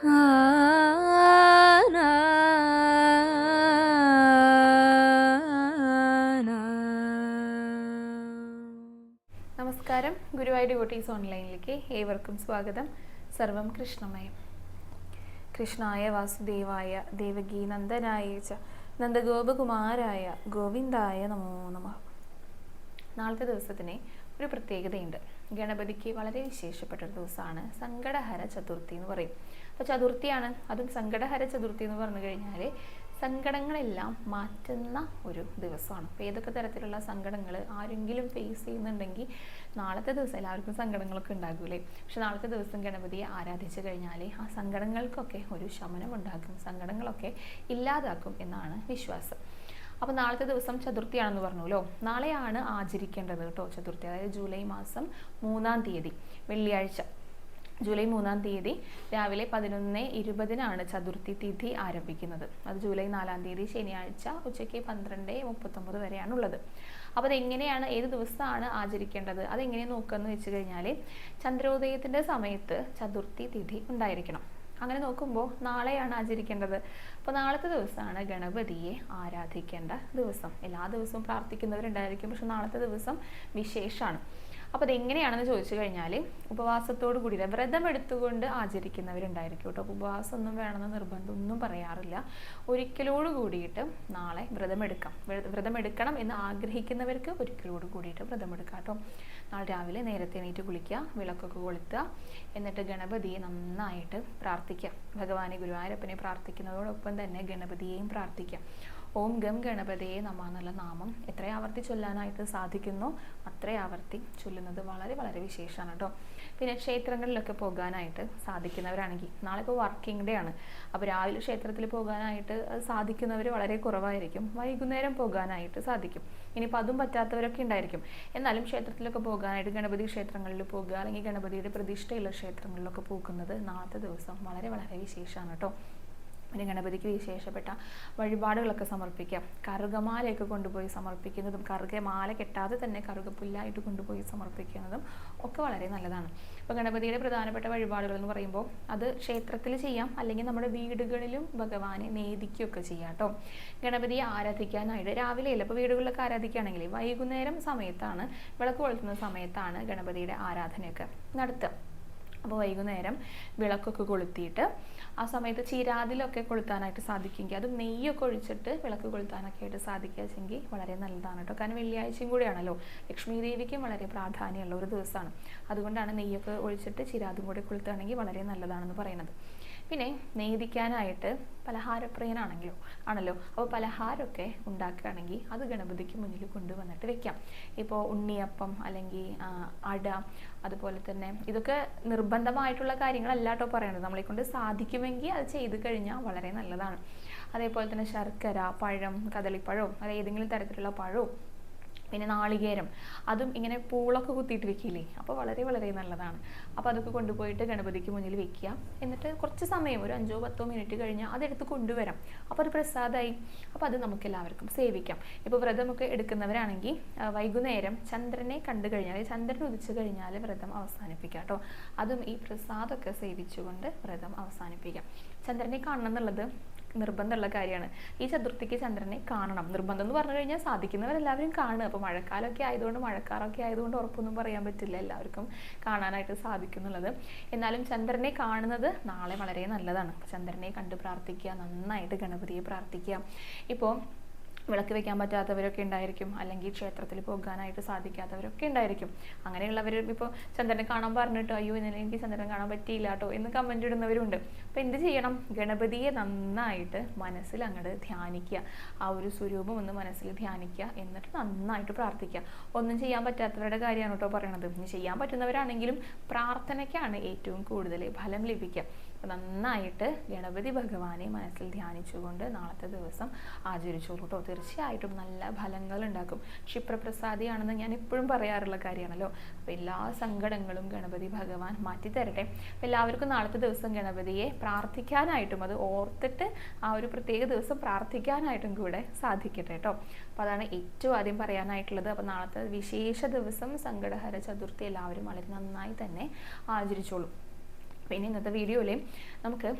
നമസ്കാരം, ഗുരുവായൂർ ഡിവോട്ടീസ് ഓൺലൈനിലേക്ക് ഏവർക്കും സ്വാഗതം. സർവം കൃഷ്ണമയം. കൃഷ്ണായ വാസുദേവായ ദേവകീ നന്ദനായ ച നന്ദഗോപകുമാരായ ഗോവിന്ദായ നമോ നമഃ. നാളത്തെ ദിവസത്തിന് ഒരു പ്രത്യേകതയുണ്ട്. ഗണപതിക്ക് വളരെ വിശേഷപ്പെട്ടൊരു ദിവസമാണ് സങ്കടഹര ചതുർത്ഥി എന്ന് പറയും. അപ്പോൾ ചതുർത്ഥിയാണ്, അതും സങ്കടഹര ചതുർത്ഥി എന്ന് പറഞ്ഞു കഴിഞ്ഞാൽ സങ്കടങ്ങളെല്ലാം മാറ്റുന്ന ഒരു ദിവസമാണ്. അപ്പോൾ ഏതൊക്കെ തരത്തിലുള്ള സങ്കടങ്ങൾ ആരെങ്കിലും ഫേസ് ചെയ്യുന്നുണ്ടെങ്കിൽ നാളത്തെ ദിവസം എല്ലാവർക്കും സങ്കടങ്ങളൊക്കെ ഉണ്ടാകൂലേ. പക്ഷെ നാളത്തെ ദിവസം ഗണപതിയെ ആരാധിച്ചു കഴിഞ്ഞാൽ ആ സങ്കടങ്ങൾക്കൊക്കെ ഒരു ശമനം ഉണ്ടാക്കും, സങ്കടങ്ങളൊക്കെ ഇല്ലാതാക്കും എന്നാണ് വിശ്വാസം. അപ്പോൾ നാളത്തെ ദിവസം ചതുർത്ഥിയാണെന്ന് പറഞ്ഞല്ലോ. നാളെയാണ് ആചരിക്കേണ്ടത് കേട്ടോ ചതുർത്ഥി, അതായത് ജൂലൈ മാസം 3-ാം തീയതി വെള്ളിയാഴ്ച. ജൂലൈ 3-ാം തീയതി രാവിലെ 11:20 ചതുർത്ഥി തിഥി ആരംഭിക്കുന്നത്. അത് ജൂലൈ 4-ാം തീയതി ശനിയാഴ്ച ഉച്ചയ്ക്ക് 12:39 വരെയാണുള്ളത്. അപ്പോൾ അതെങ്ങനെയാണ്, ഏത് ദിവസമാണ് ആചരിക്കേണ്ടത്, അതെങ്ങനെ നോക്കുകയെന്ന് വെച്ച് കഴിഞ്ഞാൽ ചന്ദ്രോദയത്തിൻ്റെ സമയത്ത് ചതുർത്ഥി തിഥി ഉണ്ടായിരിക്കണം. അങ്ങനെ നോക്കുമ്പോൾ നാളെയാണ് ആചരിക്കേണ്ടത്. അപ്പോൾ നാളത്തെ ദിവസമാണ് ഗണപതിയെ ആരാധിക്കേണ്ട ദിവസം. എല്ലാ ദിവസവും പ്രാർത്ഥിക്കുന്നവരുണ്ടായിരിക്കും, പക്ഷെ നാളത്തെ ദിവസം വിശേഷമാണ്. അപ്പോൾ അതെങ്ങനെയാണെന്ന് ചോദിച്ചു കഴിഞ്ഞാൽ ഉപവാസത്തോടു കൂടി വ്രതം എടുത്തുകൊണ്ട് ആചരിക്കുന്നവരുണ്ടായിരിക്കും കേട്ടോ. ഉപവാസമൊന്നും വേണമെന്ന് നിർബന്ധമൊന്നും പറയാറില്ല. ഒരിക്കലോട് കൂടിയിട്ട് നാളെ വ്രതം എടുക്കണം എന്ന് ആഗ്രഹിക്കുന്നവർക്ക് ഒരിക്കലോട് കൂടിയിട്ട് വ്രതം എടുക്കാം കേട്ടോ. നാളെ രാവിലെ നേരത്തെ എണീറ്റ് കുളിക്കുക, വിളക്കൊക്കെ കൊളുത്തുക, എന്നിട്ട് ഗണപതിയെ നന്നായിട്ട് പ്രാർത്ഥിക്കുക. ഭഗവാനെ ഗുരുവായൂരപ്പനെ പ്രാർത്ഥിക്കുന്നതോടൊപ്പം തന്നെ ഗണപതിയെയും പ്രാർത്ഥിക്കുക. ഓം ഗം ഗണപതിയെ നമഃ എന്നുള്ള നാമം എത്ര ആവർത്തി ചൊല്ലാനായിട്ട് സാധിക്കുന്നോ അത്രയും ആവർത്തി ചൊല്ലുന്നത് വളരെ വളരെ വിശേഷമാണ് കേട്ടോ. പിന്നെ ക്ഷേത്രങ്ങളിലൊക്കെ പോകാനായിട്ട് സാധിക്കുന്നവരാണെങ്കിൽ, നാളെ ഇപ്പോൾ വർക്കിംഗ് ഡേ ആണ്, അപ്പോൾ രാവിലെ ക്ഷേത്രത്തിൽ പോകാനായിട്ട് സാധിക്കുന്നവർ വളരെ കുറവായിരിക്കും. വൈകുന്നേരം പോകാനായിട്ട് സാധിക്കും. ഇനിയിപ്പോൾ അതും പറ്റാത്തവരൊക്കെ ഉണ്ടായിരിക്കും. എന്നാലും ക്ഷേത്രത്തിലൊക്കെ പോകാനായിട്ട് ഗണപതി ക്ഷേത്രങ്ങളിൽ പോകുക, അല്ലെങ്കിൽ ഗണപതിയുടെ പ്രതിഷ്ഠയുള്ള ക്ഷേത്രങ്ങളിലൊക്കെ പോകുന്നത് നാളത്തെ ദിവസം വളരെ വളരെ വിശേഷമാണ് കേട്ടോ. പിന്നെ ഗണപതിക്ക് വിശേഷപ്പെട്ട വഴിപാടുകളൊക്കെ സമർപ്പിക്കാം. കറുകമാലയൊക്കെ കൊണ്ടുപോയി സമർപ്പിക്കുന്നതും കറുകമാല കെട്ടാതെ തന്നെ കറുകപ്പുല്ലായിട്ട് കൊണ്ടുപോയി സമർപ്പിക്കുന്നതും ഒക്കെ വളരെ നല്ലതാണ്. അപ്പോൾ ഗണപതിയുടെ പ്രധാനപ്പെട്ട വഴിപാടുകൾ എന്ന് പറയുമ്പോൾ അത് ക്ഷേത്രത്തിൽ ചെയ്യാം, അല്ലെങ്കിൽ നമ്മുടെ വീടുകളിലും ഭഗവാനെ നേദിക്കുകയൊക്കെ ചെയ്യാം കേട്ടോ. ഗണപതിയെ ആരാധിക്കാനായിട്ട് രാവിലെയല്ല, ഇപ്പോൾ വീടുകളിലൊക്കെ ആരാധിക്കുകയാണെങ്കിൽ വൈകുന്നേരം സമയത്താണ്, വിളക്ക് കൊളുത്തുന്ന സമയത്താണ് ഗണപതിയുടെ ആരാധനയൊക്കെ നടത്തുക. അപ്പോൾ വൈകുന്നേരം വിളക്കൊക്കെ കൊളുത്തിയിട്ട് ആ സമയത്ത് ചിരാതിലൊക്കെ കൊളുത്താനായിട്ട് സാധിക്കുമെങ്കിൽ, അതും നെയ്യൊക്കെ ഒഴിച്ചിട്ട് വിളക്ക് കൊളുത്താനൊക്കെ ആയിട്ട് സാധിക്കുകയെങ്കിൽ വളരെ നല്ലതാണ് കേട്ടോ. കാരണം വെള്ളിയാഴ്ചയും കൂടിയാണല്ലോ, ലക്ഷ്മി ദേവിക്കും വളരെ പ്രാധാന്യമുള്ള ഒരു ദിവസമാണ്. അതുകൊണ്ടാണ് നെയ്യൊക്കെ ഒഴിച്ചിട്ട് ചിരാതും കൂടി കൊളുത്തുകയാണെങ്കിൽ വളരെ നല്ലതാണെന്ന് പറയുന്നത്. പിന്നെ നേദിക്കാനായിട്ട് ആണല്ലോ, അപ്പോൾ പലഹാരമൊക്കെ ഉണ്ടാക്കുകയാണെങ്കിൽ അത് ഗണപതിക്ക് മുന്നിൽ കൊണ്ടുവന്നിട്ട് വെക്കാം. ഇപ്പോൾ ഉണ്ണിയപ്പം അല്ലെങ്കിൽ അട, അതുപോലെ തന്നെ ഇതൊക്കെ നിർബന്ധമായിട്ടുള്ള കാര്യങ്ങളല്ല കേട്ടോ പറയണത്. നമ്മളെ കൊണ്ട് സാധിക്കുമെങ്കിൽ അത് ചെയ്ത് കഴിഞ്ഞാൽ വളരെ നല്ലതാണ്. അതേപോലെ തന്നെ ശർക്കര, പഴം, കദളിപ്പഴവും അത് ഏതെങ്കിലും തരത്തിലുള്ള പഴവും, പിന്നെ നാളികേരം, അതും ഇങ്ങനെ പൂളൊക്കെ കുത്തിയിട്ട് വെക്കില്ലേ, അപ്പോൾ വളരെ വളരെ നല്ലതാണ്. അപ്പോൾ അതൊക്കെ കൊണ്ടുപോയിട്ട് ഗണപതിക്ക് മുന്നിൽ വെക്കുക. എന്നിട്ട് കുറച്ച് സമയം, ഒരു 5-10 മിനിറ്റ് കഴിഞ്ഞാൽ അതെടുത്ത് കൊണ്ടുവരാം. അപ്പോൾ അത് പ്രസാദമായി. അപ്പോൾ അത് നമുക്ക് എല്ലാവർക്കും സേവിക്കാം. ഇപ്പോൾ വ്രതമൊക്കെ എടുക്കുന്നവരാണെങ്കിൽ വൈകുന്നേരം ചന്ദ്രനെ കണ്ടു കഴിഞ്ഞാൽ, ചന്ദ്രൻ ഉദിച്ചു കഴിഞ്ഞാൽ വ്രതം അവസാനിപ്പിക്കാം കേട്ടോ. അതും ഈ പ്രസാദമൊക്കെ സേവിച്ചുകൊണ്ട് വ്രതം അവസാനിപ്പിക്കാം. ചന്ദ്രനെ കാണണം എന്നുള്ളത് നിർബന്ധമുള്ള കാര്യമാണ്. ഈ ചതുർത്ഥിക്ക് ചന്ദ്രനെ കാണണം. നിർബന്ധം എന്ന് പറഞ്ഞു കഴിഞ്ഞാൽ സാധിക്കുന്നവരെല്ലാവരും കാണുക. അപ്പോൾ മഴക്കാലമൊക്കെ ആയതുകൊണ്ട് ഉറപ്പൊന്നും പറയാൻ പറ്റില്ല എല്ലാവർക്കും കാണാനായിട്ട് സാധിക്കുന്നുള്ളത്. എന്നാലും ചന്ദ്രനെ കാണുന്നത് നാളെ വളരെ നല്ലതാണ്. ചന്ദ്രനെ കണ്ട് പ്രാർത്ഥിക്കുക, നന്നായിട്ട് ഗണപതിയെ പ്രാർത്ഥിക്കുക. ഇപ്പോൾ വിളക്ക് വെക്കാൻ പറ്റാത്തവരൊക്കെ ഉണ്ടായിരിക്കും, അല്ലെങ്കിൽ ക്ഷേത്രത്തിൽ പോകാനായിട്ട് സാധിക്കാത്തവരൊക്കെ ഉണ്ടായിരിക്കും. അങ്ങനെയുള്ളവർ ഇപ്പോൾ ചന്ദ്രനെ കാണാൻ പറഞ്ഞിട്ടോ അയ്യോ ഇന്നലെ എനിക്ക് ചന്ദ്രൻ കാണാൻ പറ്റിയില്ല കേട്ടോ എന്ന് കമൻ്റ് ഇടുന്നവരുണ്ട്. അപ്പോൾ എന്ത് ചെയ്യണം? ഗണപതിയെ നന്നായിട്ട് മനസ്സിൽ അങ്ങോട്ട് ധ്യാനിക്കുക. ആ ഒരു സ്വരൂപം ഒന്ന് മനസ്സിൽ ധ്യാനിക്കുക, എന്നിട്ട് നന്നായിട്ട് പ്രാർത്ഥിക്കുക. ഒന്നും ചെയ്യാൻ പറ്റാത്തവരുടെ കാര്യമാണ് കേട്ടോ പറയണത്. ഇനി ചെയ്യാൻ പറ്റുന്നവരാണെങ്കിലും പ്രാർത്ഥനയ്ക്കാണ് ഏറ്റവും കൂടുതൽ ഫലം ലഭിക്കുക. നന്നായിട്ട് ഗണപതി ഭഗവാനെ മനസ്സിൽ ധ്യാനിച്ചുകൊണ്ട് നാളത്തെ ദിവസം ആചരിച്ചോളൂ കേട്ടോ. തീർച്ചയായിട്ടും നല്ല ഫലങ്ങൾ ഉണ്ടാക്കും. ക്ഷിപ്രപ്രസാദിയാണെന്ന് ഞാൻ എപ്പോഴും പറയാറുള്ള കാര്യമാണല്ലോ. അപ്പോൾ എല്ലാ സങ്കടങ്ങളും ഗണപതി ഭഗവാൻ മാറ്റിത്തരട്ടെ. അപ്പോൾ എല്ലാവർക്കും നാളത്തെ ദിവസം ഗണപതിയെ പ്രാർത്ഥിക്കാനായിട്ടും അത് ഓർത്തിട്ട് ആ ഒരു പ്രത്യേക ദിവസം പ്രാർത്ഥിക്കാനായിട്ടും കൂടെ സാധിക്കട്ടെ കേട്ടോ. അപ്പോൾ അതാണ് ഏറ്റവും ആദ്യം പറയാനായിട്ടുള്ളത്. അപ്പോൾ നാളത്തെ വിശേഷ ദിവസം സങ്കടഹര ചതുർത്ഥി എല്ലാവരും വളരെ നന്നായി തന്നെ ആചരിച്ചോളൂ. പിന്നെ ഇന്നത്തെ വീഡിയോയിൽ നമുക്ക്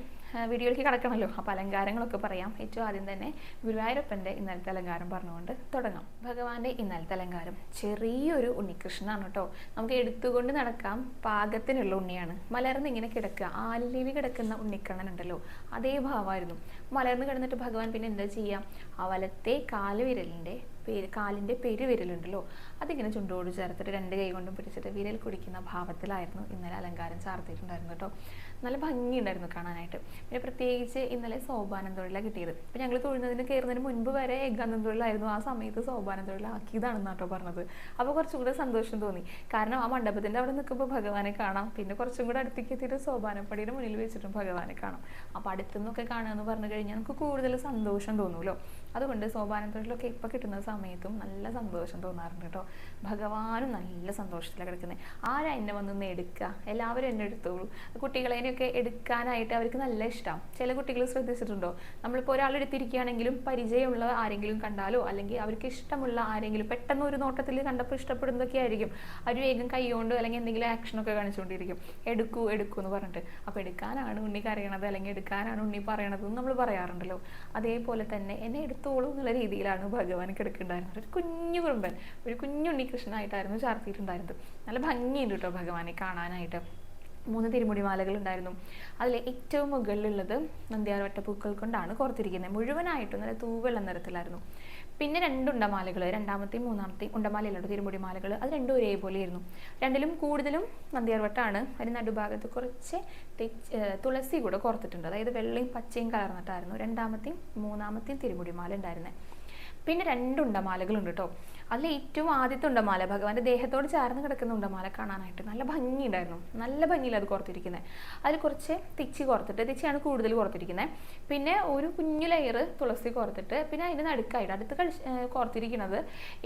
വീഡിയോയിലേക്ക് കിടക്കണമല്ലോ, അപ്പോൾ അലങ്കാരങ്ങളൊക്കെ പറയാം. ഏറ്റവും ആദ്യം തന്നെ ഗുരുവായൂരപ്പൻ്റെ ഇന്നലത്തെ അലങ്കാരം പറഞ്ഞുകൊണ്ട് തുടങ്ങാം. ഭഗവാന്റെ ഇന്നലത്തെ അലങ്കാരം ചെറിയൊരു ഉണ്ണികൃഷ്ണനാണ് കേട്ടോ. നമുക്ക് എടുത്തുകൊണ്ട് നടക്കാം പാകത്തിനുള്ള ഉണ്ണിയാണ്. മലർന്ന് ഇങ്ങനെ കിടക്കുക, ആലിൽ കിടക്കുന്ന ഉണ്ണിക്കണ്ണനുണ്ടല്ലോ, അതേ ഭാവമായിരുന്നു. മലർന്ന് കിടന്നിട്ട് ഭഗവാൻ പിന്നെ എന്താ ചെയ്യുക, ആ വലത്തെ കാലിൻ്റെ പെരുവിരലുണ്ടല്ലോ അതിങ്ങനെ ചുണ്ടോട് ചേർത്തിട്ട് 2 കൈ കൊണ്ടും പിടിച്ചിട്ട് വിരൽ കുടിക്കുന്ന ഭാവത്തിലായിരുന്നു ഇന്നലെ അലങ്കാരം ചാർത്തിയിട്ടുണ്ടായിരുന്നു കേട്ടോ. നല്ല ഭംഗിയുണ്ടായിരുന്നു കാണാനായിട്ട്. പിന്നെ പ്രത്യേകിച്ച് ഇന്നലെ സോപാനം തൊഴിലാണ് കിട്ടിയത്. ഇപ്പം ഞങ്ങൾ തൊഴുന്നതിന് കയറുന്നതിന് മുൻപ് വരെ ഏകാന്തം തൊഴിലായിരുന്നു, ആ സമയത്ത് സോപാനം തൊഴിലാക്കിയതാണെന്ന് കേട്ടോ പറഞ്ഞത്. അപ്പോൾ കുറച്ചും കൂടെ സന്തോഷം തോന്നി. കാരണം ആ മണ്ഡപത്തിൻ്റെ അവിടെ നിൽക്കുമ്പോൾ ഭഗവാനെ കാണാം, പിന്നെ കുറച്ചും കൂടെ അടുത്തേക്ക് എത്തിയിട്ട് സോപാനപ്പടിയുടെ മുന്നിൽ വെച്ചിട്ടും ഭഗവാനെ കാണാം. അപ്പോൾ അടുത്തുനിന്നൊക്കെ കാണുക എന്ന് പറഞ്ഞു കഴിഞ്ഞാൽ നമുക്ക് കൂടുതൽ സന്തോഷം തോന്നുമല്ലോ. അതുകൊണ്ട് സോപാനം തൊഴിലൊക്കെ ഇപ്പോൾ കിട്ടുന്ന സമയത്തും നല്ല സന്തോഷം തോന്നാറുണ്ട് കേട്ടോ. ഭഗവാനും നല്ല സന്തോഷത്തിലാണ് കിടക്കുന്നത്. ആരാ എന്നെ വന്നൊന്ന് എടുക്കുക, എല്ലാവരും എന്നെ എടുത്തോളൂ. കുട്ടികളെയൊക്കെ എടുക്കാനായിട്ട് അവർക്ക് നല്ല ഇഷ്ടം. ചില കുട്ടികൾ ശ്രദ്ധിച്ചിട്ടുണ്ടോ, നമ്മളിപ്പോൾ ഒരാൾ എടുത്തിരിക്കുകയാണെങ്കിലും പരിചയമുള്ള ആരെങ്കിലും കണ്ടാലോ അല്ലെങ്കിൽ അവർക്ക് ഇഷ്ടമുള്ള ആരെങ്കിലും പെട്ടെന്ന് ഒരു നോട്ടത്തിൽ കണ്ടപ്പോൾ ഇഷ്ടപ്പെടുന്നതൊക്കെ ആയിരിക്കും, അവർ വേഗം കൈകൊണ്ട് അല്ലെങ്കിൽ എന്തെങ്കിലും ആക്ഷനൊക്കെ കാണിച്ചുകൊണ്ടിരിക്കും, എടുക്കൂ എടുക്കൂ എന്ന് പറഞ്ഞിട്ട്. അപ്പോൾ എടുക്കാനാണ് ഉണ്ണി കരയണത് അല്ലെങ്കിൽ എടുക്കാനാണ് ഉണ്ണി പറയണത് എന്ന് നമ്മൾ പറയാറുണ്ടല്ലോ. അതേപോലെ തന്നെ എന്നെ എടുത്തോളൂ എന്നുള്ള രീതിയിലാണ് ഭഗവാൻ കിടക്കുന്നുണ്ടായിരുന്നത്. ഒരു കുഞ്ഞു കുറുമ്പൻ, ഒരു കുഞ്ഞുണ്ണി കൃഷ്ണനായിട്ടായിരുന്നു ചാർത്തിയിട്ടുണ്ടായിരുന്നത്. നല്ല ഭംഗിയുണ്ട് കേട്ടോ ഭഗവാനെ കാണാനായിട്ട്. 3 തിരുമുടി മാലകൾ ഉണ്ടായിരുന്നു. അതിൽ ഏറ്റവും മുകളിലുള്ളത് നന്ദ്യാർവട്ട പൂക്കൾ കൊണ്ടാണ് കോർത്തിരിക്കുന്നത്. മുഴുവനായിട്ടും നല്ല തൂവെള്ള നിറത്തിലായിരുന്നു. പിന്നെ 2 ഉണ്ടമാലകൾ, 2ാമത്തെയും 3ാമത്തെയും ഉണ്ടമാലയിലുണ്ട് തിരുമുടി മാലകൾ. അത് 2 ഒരേപോലെയായിരുന്നു. 2ലും കൂടുതലും നന്ദ്യാർവട്ടാണ്. അതിന് നടുഭാഗത്ത് കുറച്ച് തുളസി കൂടെ കോർത്തിട്ടുണ്ട്. അതായത് വെള്ളയും പച്ചയും കലർന്നിട്ടായിരുന്നു 2ാമത്തെയും 3ാമത്തെയും തിരുമുടി മാല ഉണ്ടായിരുന്നത്. പിന്നെ 2 ഉണ്ടമാലകളുണ്ട് കേട്ടോ. അതിൽ ഏറ്റവും ആദ്യത്തെ ഉണ്ടമാല ഭഗവാന്റെ ദേഹത്തോട് ചേർന്ന് കിടക്കുന്ന ഉണ്ടമാല കാണാനായിട്ട് നല്ല ഭംഗിയുണ്ടായിരുന്നു. നല്ല ഭംഗിയിൽ അത് കോർത്തിരിക്കുന്നത്. അതിൽ കുറച്ച് തെച്ചി കോർത്തിട്ട്, തെച്ചിയാണ് കൂടുതൽ കോർത്തിരിക്കുന്നത്. പിന്നെ ഒരു കുഞ്ഞു ലെയർ തുളസി കോർത്തിട്ട്, പിന്നെ അതിൻ്റെ നടുക്കായിട്ട് അടുത്ത് കോർത്തിരിക്കുന്നത്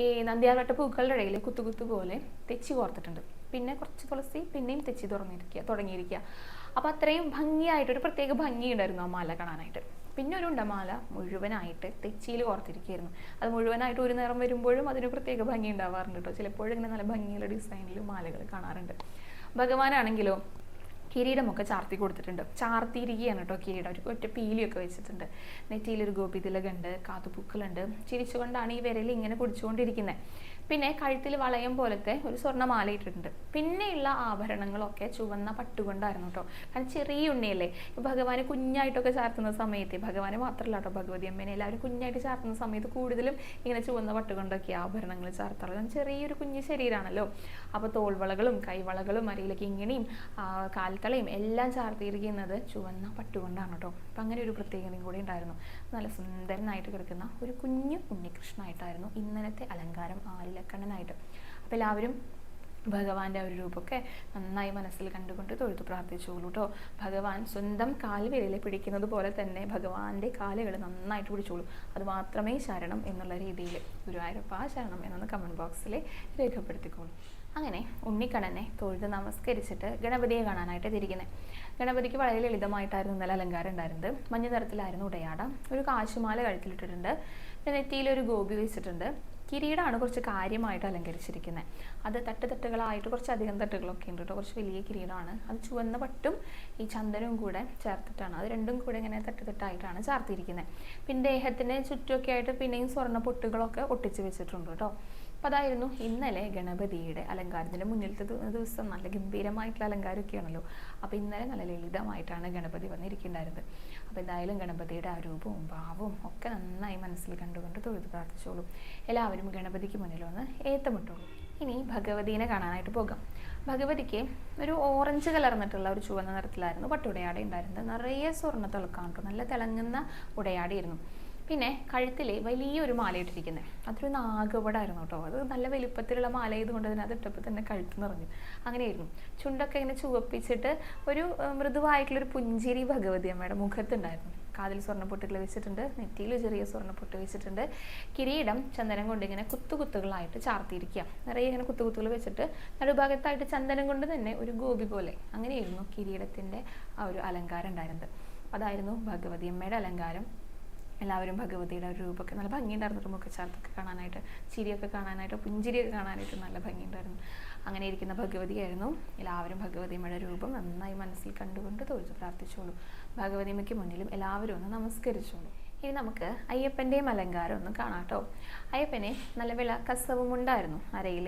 ഈ നന്ദ്യാർവട്ട പൂക്കളുടെ ഇടയിൽ കുത്തുകുത്തു പോലെ തെച്ചി കോർത്തിട്ടുണ്ട്. പിന്നെ കുറച്ച് തുളസി, പിന്നെയും തെച്ചി തുടങ്ങിയിരിക്കുക. അപ്പോൾ അത്രയും ഭംഗിയായിട്ട് ഒരു പ്രത്യേക ഭംഗിയുണ്ടായിരുന്നു ആ മാല കാണാനായിട്ട്. പിന്നെ ഒരു ഉണ്ടമാല മുഴുവനായിട്ട് തെച്ചിയിൽ കോർത്തിരിക്കുകയായിരുന്നു. അത് മുഴുവനായിട്ട് ഒരു നിറം വരുമ്പോഴും അതിന് പ്രത്യേക ഭംഗി ഉണ്ടാവാറുണ്ട് കേട്ടോ. ചിലപ്പോഴും ഇങ്ങനെ നല്ല ഭംഗിയുള്ള ഡിസൈനിലും മാലകൾ കാണാറുണ്ട്. ഭഗവാനാണെങ്കിലോ കിരീടമൊക്കെ ചാർത്തി കൊടുത്തിട്ടുണ്ട്. ചാർത്തിയിരിക്കുകയാണ് കേട്ടോ കിരീടം. ഒരു ഒറ്റ പീലിയൊക്കെ വെച്ചിട്ടുണ്ട്. നെറ്റിയിലൊരു ഗോപിതിലകുണ്ട്, കാതുപൂക്കളുണ്ട്. ചിരിച്ചുകൊണ്ടാണ് ഈ വിരൽ ഇങ്ങനെ കുടിച്ചുകൊണ്ടിരിക്കുന്നത്. പിന്നെ കഴുത്തിൽ വളയം പോലത്തെ ഒരു സ്വർണ്ണമാല ഇട്ടിട്ടുണ്ട്. പിന്നെയുള്ള ആഭരണങ്ങളൊക്കെ ചുവന്ന പട്ടുകൊണ്ടായിരുന്നു കേട്ടോ. കാരണം ചെറിയ ഉണ്ണിയല്ലേ. ഭഗവാന് കുഞ്ഞായിട്ടൊക്കെ ചാർത്തുന്ന സമയത്ത്, ഭഗവാന് മാത്രമല്ല കേട്ടോ ഭഗവതി അമ്മേനെ എല്ലാവരും കുഞ്ഞായിട്ട് ചാർത്തുന്ന സമയത്ത് കൂടുതലും ഇങ്ങനെ ചുവന്ന പട്ടുകൊണ്ടൊക്കെ ആഭരണങ്ങൾ ചാർത്താറുള്ളത്. ചെറിയൊരു കുഞ്ഞു ശരീരമാണല്ലോ. അപ്പോൾ തോൾവളകളും കൈവളകളും അരയിലേക്ക് ഇങ്ങനെയും കാൽത്തളയും എല്ലാം ചാർത്തിയിരിക്കുന്നത് ചുവന്ന പട്ടുകൊണ്ടാണ് കേട്ടോ. അപ്പം അങ്ങനെ ഒരു പ്രത്യേകതയും കൂടി ഉണ്ടായിരുന്നു. നല്ല സുന്ദരനായിട്ട് കിടക്കുന്ന ഒരു കുഞ്ഞു ഉണ്ണികൃഷ്ണനായിട്ടായിരുന്നു ഇന്നലത്തെ അലങ്കാരം ആലിലക്കണ്ണനായിട്ട്. അപ്പോൾ എല്ലാവരും ഭഗവാന്റെ ഒരു രൂപമൊക്കെ നന്നായി മനസ്സിൽ കണ്ടുകൊണ്ട് തൊഴുതു പ്രാർത്ഥിച്ചോളൂ കേട്ടോ. ഭഗവാൻ സ്വന്തം കാൽവിരലെ പിടിക്കുന്നത് പോലെ തന്നെ ഭഗവാന്റെ കാലുകൾ നന്നായിട്ട് പിടിച്ചോളൂ. അത് മാത്രമേ ശരണം എന്നുള്ള രീതിയിൽ ഗുരുവായൂരപ്പ ശരണം എന്നൊന്ന് കമൻറ്റ് ബോക്സിൽ രേഖപ്പെടുത്തിക്കോളൂ. അങ്ങനെ ഉണ്ണിക്കണ്ണനെ തൊഴുത് നമസ്കരിച്ചിട്ട് ഗണപതിയെ കാണാനായിട്ട് തിരിക്കുന്നത്. ഗണപതിക്ക് വളരെ ലളിതമായിട്ടായിരുന്നു ഇന്നലെ അലങ്കാരം ഉണ്ടായിരുന്നത്. മഞ്ഞ നിറത്തിലായിരുന്നു ഉടയാട. ഒരു കാശുമാല കഴുത്തിലിട്ടിട്ടുണ്ട്. നെറ്റിയിലൊരു ഗോപി വെച്ചിട്ടുണ്ട്. കിരീടമാണ് കുറച്ച് കാര്യമായിട്ട് അലങ്കരിച്ചിരിക്കുന്നത്. അത് തട്ടുകളായിട്ട് കുറച്ചധികം തട്ടുകളൊക്കെ ഉണ്ട് കേട്ടോ. കുറച്ച് വലിയ കിരീടമാണ്. അത് ചുവന്ന പട്ടും ഈ ചന്ദനവും കൂടെ ചേർത്തിട്ടാണ്. അത് രണ്ടും കൂടെ ഇങ്ങനെ തട്ടായിട്ടാണ് ചാർത്തിയിരിക്കുന്നത്. പിന്നെ ദേഹത്തിന് ചുറ്റുമൊക്കെ ആയിട്ട് പിന്നെയും സ്വർണ്ണ പൊട്ടുകളൊക്കെ ഒട്ടിച്ച് വെച്ചിട്ടുണ്ട് കേട്ടോ. അപ്പോൾ അതായിരുന്നു ഇന്നലെ ഗണപതിയുടെ അലങ്കാരത്തിൻ്റെ മുന്നിലത്തെ ദിവസം. നല്ല ഗംഭീരമായിട്ടുള്ള അലങ്കാരമൊക്കെയാണല്ലോ. അപ്പോൾ ഇന്നലെ നല്ല ലളിതമായിട്ടാണ് ഗണപതി വന്നിരിക്കുന്നുണ്ടായിരുന്നത്. അപ്പോൾ എന്തായാലും ഗണപതിയുടെ ആ രൂപവും ഭാവവും ഒക്കെ നന്നായി മനസ്സിൽ കണ്ടുകൊണ്ട് തൊഴുത് പ്രാർത്ഥിച്ചോളൂ. എല്ലാവരും ഗണപതിക്ക് മുന്നിലൊന്ന് ഏത്തമിട്ടോളൂ. ഇനി ഭഗവതീനെ കാണാനായിട്ട് പോകാം. ഭഗവതിക്ക് ഒരു ഓറഞ്ച് കലർന്നിട്ടുള്ള ഒരു ചുവന്ന നിറത്തിലായിരുന്നു പട്ടുടയാട ഉണ്ടായിരുന്നത്. നിറയെ സ്വർണ്ണ തിളക്കാണ്, നല്ല തിളങ്ങുന്ന ഉടയാടിയായിരുന്നു. പിന്നെ കഴുത്തിൽ വലിയൊരു മാല ഇട്ടിരിക്കുന്നത്. അതൊരു നാഗവടായിരുന്നു കേട്ടോ. അത് നല്ല വലുപ്പത്തിലുള്ള മാല ആയതുകൊണ്ട് തന്നെ അത് ഇട്ടപ്പോൾ തന്നെ കഴുത്ത് നിറഞ്ഞു. അങ്ങനെയായിരുന്നു. ചുണ്ടൊക്കെ ഇങ്ങനെ ചുവപ്പിച്ചിട്ട് ഒരു മൃദുവായിട്ടുള്ളൊരു പുഞ്ചിരി ഭഗവതി അമ്മയുടെ മുഖത്തുണ്ടായിരുന്നു. കാതിൽ സ്വർണ്ണപ്പൊട്ടുകൾ വെച്ചിട്ടുണ്ട്. നെറ്റിയിൽ ചെറിയ സ്വർണ്ണപ്പൊട്ട് വെച്ചിട്ടുണ്ട്. കിരീടം ചന്ദനം കൊണ്ട് ഇങ്ങനെ കുത്തുകുത്തുകളായിട്ട് ചാർത്തിയിരിക്കുക. നിറയെ ഇങ്ങനെ കുത്തുകുത്തുകൾ വെച്ചിട്ട് നടുഭാഗത്തായിട്ട് ചന്ദനം കൊണ്ട് തന്നെ ഒരു ഗോപി പോലെ അങ്ങനെയായിരുന്നു കിരീടത്തിൻ്റെ ആ ഒരു അലങ്കാരം ഉണ്ടായിരുന്നത്. അതായിരുന്നു ഭഗവതി അമ്മയുടെ അലങ്കാരം. എല്ലാവരും ഭഗവതിയുടെ ഒരു രൂപമൊക്കെ നല്ല ഭംഗിയുണ്ടായിരുന്നു. മുഖച്ചാർത്തൊക്കെ കാണാനായിട്ട്, ചിരിയൊക്കെ കാണാനായിട്ട്, പുഞ്ചിരിയൊക്കെ കാണാനായിട്ട് നല്ല ഭംഗിയുണ്ടായിരുന്നു. അങ്ങനെ ഇരിക്കുന്ന ഭഗവതിയായിരുന്നു. എല്ലാവരും ഭഗവതിയമ്മയുടെ രൂപം നന്നായി മനസ്സിൽ കണ്ടുകൊണ്ട് തൊഴുതു പ്രാർത്ഥിച്ചോളൂ. ഭഗവതിയമ്മയ്ക്ക് മുന്നിലും എല്ലാവരും ഒന്ന് നമസ്കരിച്ചോളൂ. ഇനി നമുക്ക് അയ്യപ്പൻ്റെയും അലങ്കാരം ഒന്ന് കാണാം കേട്ടോ. അയ്യപ്പനെ നല്ല വില കസവും ഉണ്ടായിരുന്നു അരയിൽ